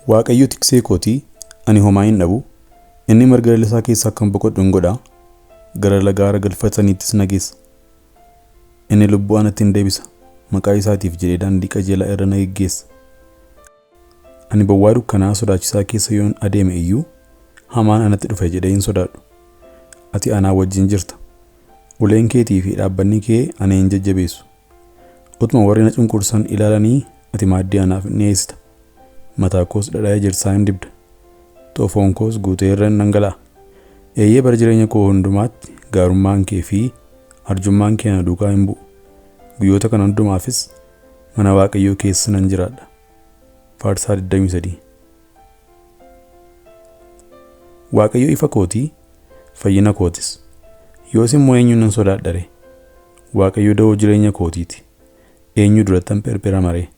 Waaqayyo tiksee kooti, ani homaa hin dhabu. Inni marga lalisaa keessaa kan boqodhu godha. Gara lagaara galfataniittis na geessa. Inni lubbuu anatti hin deebisa. Maqaa isaatiif jedhee daandii qajeelaa irra na geggeessa. Ani bowwaa dukkanaa sodaachisaa keessa yoon adeeme iyyuu hamaan anatti dhufe jedhee hin sodaadhu. Ati anaa wajjin jirta. Uleen keetii fi dhaabbanni kee ana hin jajjabeessu. Utuma warri na cunqursan ilaalanii ati maaddii anaaf ni dhiyeessita. Mataa koos dhadhaa ejersaa hin dibda. Xoofoon koos guutee irra hin dhangala'a. Eeyyee bara jireenya koo hundumaatti gaarummaan kee fi arjummaan kee na duukaa hin bu'u. Guyyoota kana hundumaafis mana Waaqayyoo keessa nan jiraadha. Faarsaa 23. Waaqayyo ifa kootii, fayyina kootis. Yoos immoo eenyuun nan sodaadha? Waaqayyo da'oo jireenya kootiiti. Eenyu durattan perpera maree?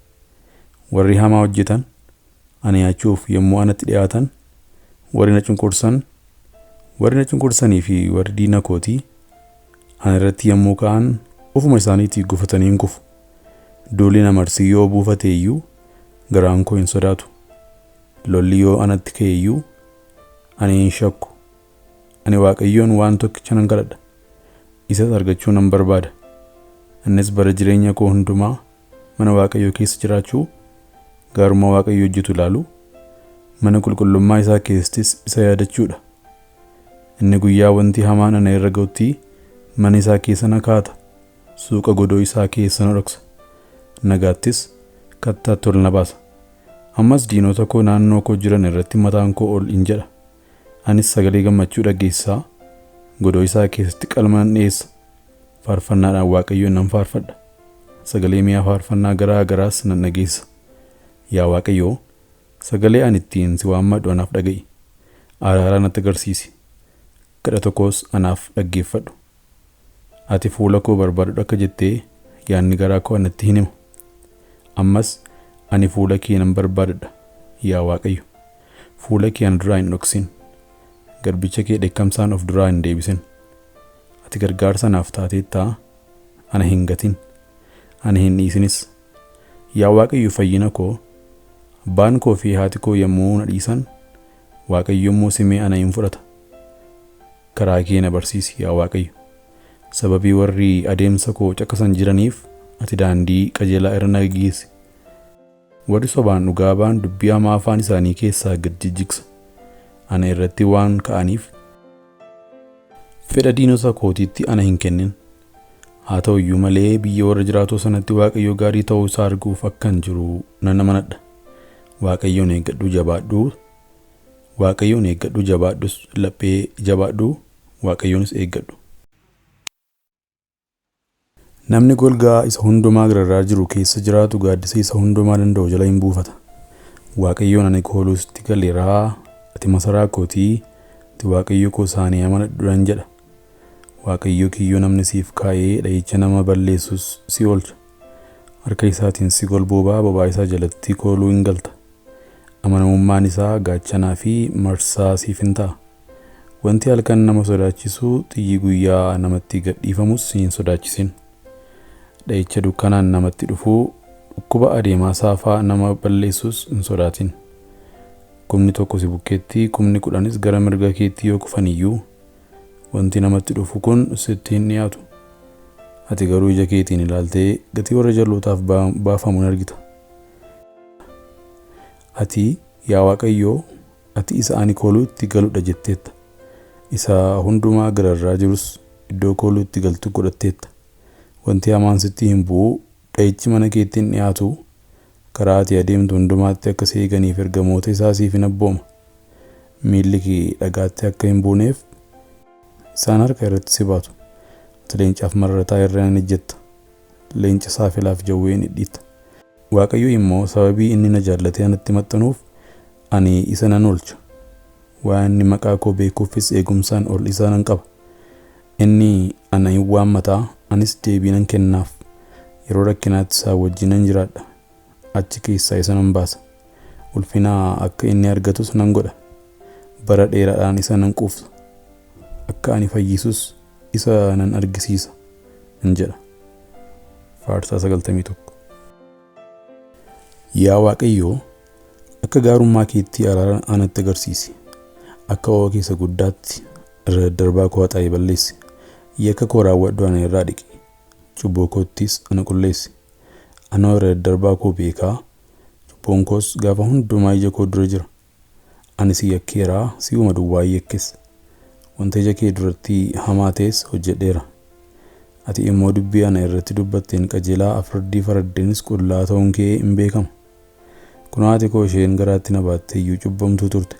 Warri hamaa hojjetan ana nyaachuuf yommuu anatti dhiyaatan, warri na cunqursanii fi warri diina kootii ana irratti yommuu ka'an ofuma isaaniitii gufatanii hin kufu. Duulli na marsii yoo buufate iyyuu garaan koo hin sodaatu. Lolli yoo anatti ka'e iyyuu ani hin shakku. Ani Waaqayyoon waan tokkicha nan kadhadha. Isas argachuu nan barbaada. Innis bara jireenya koo hundumaa mana Waaqayyoo keessa jiraachuu, gaarummaa Waaqayyoo hojjetu ilaalu, mana qulqullummaa isaa keessattis isa yaadachuudha. Inni guyyaa wanti hamaan ana irra ga'utti mana isaa keessa na kaata. Suuqa godoo isaa keessa na dhoksa. Nagaattis kattaatti ol na baasa. Ammas diinota koo naannoo koo jiran irratti mataan koo ol in jedha. Anis sagalee gammachuu dhageessaa godoo isaa keessatti qalma nan dhiyeessa. Faarfannaadhaan Waaqayyoon nan faarfadha. Sagalee mi'a faarfannaa garaa garaas nan dhageessa. Yaa Waaqayyoo, sagalee ani ittiin si waammadhu anaaf dhaga'i. Araara natti agarsiisi. Kadhata koos anaaf dhaggeeffadhu. Ati fuula koo barbaadhu akka jettee yaadni garaa koo anatti hin himu. Ammas ani fuula kee nan barbaadadha. Yaa Waaqayyo, fuula kee ana duraa hin dhoksin. Garbicha kee dheekkamsaan of duraa hin deebisin. Ati gargaarsa naaf taateettaa ana hin gatin. Ana hin dhiisinis. Yaa Waaqayyo fayyina koo, abbaan koo fi haati koo yommuu na dhiisan, Waaqayyo immoo simee ana hin fudhata. Karaa kee na barsiisi yaa Waaqayyo. Sababii warri adeemsa koo caqasan jiraniif ati daandii qajeelaa irra na geggeessi. Warri sobaan dhugaa ba'an dubbii hamaa afaan isaanii keessaa gad jijjigsa. Ana irratti waan ka'aniif fedha diinota kootiitti ana hin kennin. Haa ta'u iyyuu malee biyya warra jiraatoo sanatti Waaqayyo gaarii ta'uu isaa arguuf akkan jiru nan amanadha. Waaqayyoon eeggadhu jabaadhu. Waaqayyoon eeggadhu jabaadhus laphee jabaadhu. Waaqayyoonis eeggadhu. Namni golgaa isa hundumaa gararraa jiru keessa jiraatu gaaddisa isa hundumaa danda'u jala hin buufata. Waaqayyoon ani kooluusitti galeeraa, ati masaraa kootii, ati Waaqayyo koo isaanii amanadhuudhaan jedha. Waaqayyo kiyyoo namni siif kaa'ee dha'icha nama balleessus si oolcha. Harka isaatiin si golboobaa bobaa isaa jalatti kooluu hin galta. Amanamummaan isaa gaachanaa fi marsaa siif hin ta'a. Wanti halkan nama sodaachisu xiyyi guyyaa namatti gadhiifamus hin sodaachisin. Dha'icha dukkanaan namatti dhufuu, dhukkuba adeemaa saafaa nama balleessus hin sodaatin. Kumni tokko si bukkeetti, kumni 10 gara mirga keetti yoo kufan iyyuu wanti namatti dhufu kun sitti hin dhiyaatu. Ati garuu ija keetiin ilaaltee gatii warra jalootaaf baafamu ni argita. Ati yaa Waaqayyoo, ati isa ani kooluu itti galudha jetteetta. Isa hundumaa gararraa jirus iddoo kooluu itti galtu godhatteetta. Wanti hamaan sitti hin bu'u, dha'ichi mana keetti hin dhiyaatu. Karaa ati adeemtu hundumaatti akka si eeganiif ergamoota isaa siif hin abbooma. Miilli kee dhagaatti akka hin buuneef isaan harka irratti si baatu. Ati leencaaf marrataa irra ni ejjetta. Leenca saafilaaf jawwee ni dhiita. Waaqayyo immoo sababii inni na jaallatee anatti maxxanuuf ani isa nan oolcha. Waan inni maqaa koo beekuufis eegumsaan ol isaa nan qaba. Inni ana hin waammataa, anis deebii nan kennaaf. Yeroo rakkinaatti isaa wajjin nan jiraadha. Achi keessaa isa nan baasa. Ulfina akka inni argatus nan godha. Bara dheeraadhaan isa nan quufsa. Akka ani fayyisus isa nan argisiisa hin jedha. Faarsaa 91. Yaa Waaqayyo, Akka gaarummaa keetti araara anatti agarsiisi. Akka waa keessa guddaatti irra darbaa koo haxaa'ee balleessi. Yakka koo raawwadhu ana irraa dhiqi. Cubbuu koottis ana qulleessi. Ana irra darbaa koo beekaa. Cubbuun koos gaafa hundumaa ija koo dura jira. Ani si yakkeeraa si'uma duwwaa yakkes. Wanta ija kee duratti hamaa ta'es hojjedheera. Ati immoo dubbii ana irratti dubbatteen qajeelaa afurdii fardeenis qullaa ta'uun kee hin beekamu. Kunoo ati koo isheen garaatti na baattee iyyuu cubbamtuu turte.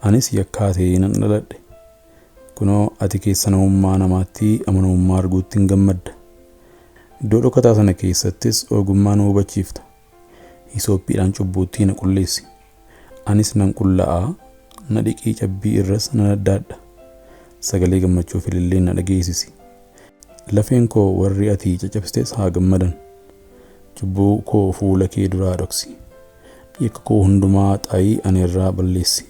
Anis yakkaa ta'ee nan dhaladhe. Kunoo ati keessa namummaa namaatti amanamummaa arguutti hin gammadda. Iddoo dhokataa sana keessattis ogummaa nu hubachiifta. Hisoophiidhaan cubbuutti na qulleessi. Anis nan qulla'aa, na dhiqii cabbii irras nan addaadha. Sagalee gammachuuf ilillee na dhageessisi. Lafeen koo warri ati caccabsites haa gammadan. Cubbuu koo fuula kee duraa dhoksi. Yakka koo hundumaa xaayii ani irraa balleessi.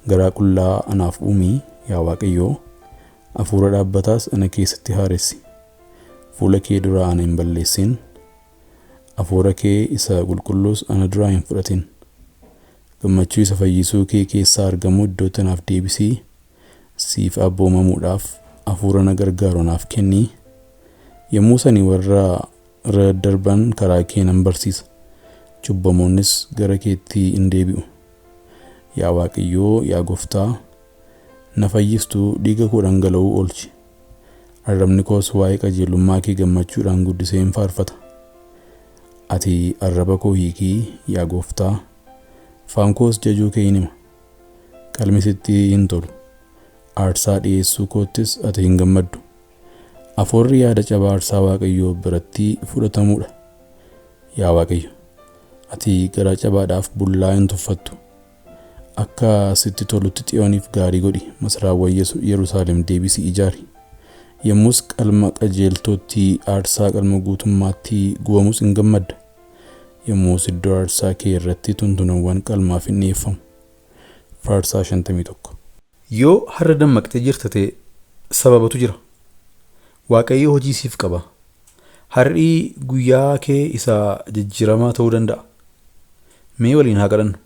Garaa qullaa anaaf uumii yaa Waaqayyoo, hafuura dhaabbataas ana keessatti haaressi. Fuula kee duraa ana hin balleessin. Hafuura kee isa qulqulluus ana duraa hin fudhatin. Gammachuu isa fayyisuu kee keessaa argamu iddootti naaf deebisii. Siif abboomamuudhaaf hafuura na gargaaru naaf kennii. Yommuu sani warra irra darban karaa kee nan barsiisa. Cubbamoonnis gara keetti hin deebi'u. Yaa Waaqayyoo, yaa Gooftaa, na fayyistuu dhiiga koo dhangala'uu oolchi. Arrabni koos waa'ee qajeelummaa kee gammachuudhaan guddisee hin faarfata. Ati arraba koo hiikii yaa Gooftaa, afaan koos jajuu kee hin hima. Qalmi sitti hin tolu. Aarsaa dhiyeessuu koottis ati hin gammaddu. Afoorri yaada cabaa aarsaa Waaqayyoo biratti fudhatamuudha. Yaa Waaqayyo, ati garaa cabaadhaaf bullaa hin tuffattu. Akka sitti tolutti Xiyooniif gaarii godhi. Masraawwan Yerusaalem deebisii ijaari. Yommus qalma qajeeltootti aarsaa qalma guutummaatti gubamus hin gammadda. Yommus iddoo aarsaa kee irratti tuntunawwan qalmaaf hin dhiyeeffamu. Faarsaa 51. Yoo har'a dammaqxee jirta ta'e sababatu jira. Waaqayyo hojii siif qaba. Har'i guyyaa kee isa jijjiiramaa ta'uu danda'a. Mee waliin haa kadhannu.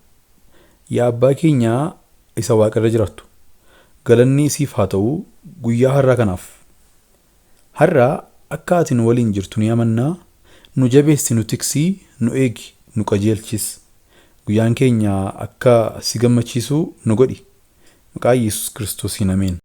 Yaa Abbaa keenyaa isa Waaqa irra jiraattu, galanni siif haa ta'u guyyaa har'aa kanaaf. Har'a akka ati nu waliin jirtu ni amannaa. Nu jabeessi, nu tiksii, nu eegi, nu qajeelchis. Guyyaan keenya akka si gammachiisu nu godhi. Maqaa Yesuus Kiristoosiin ameen.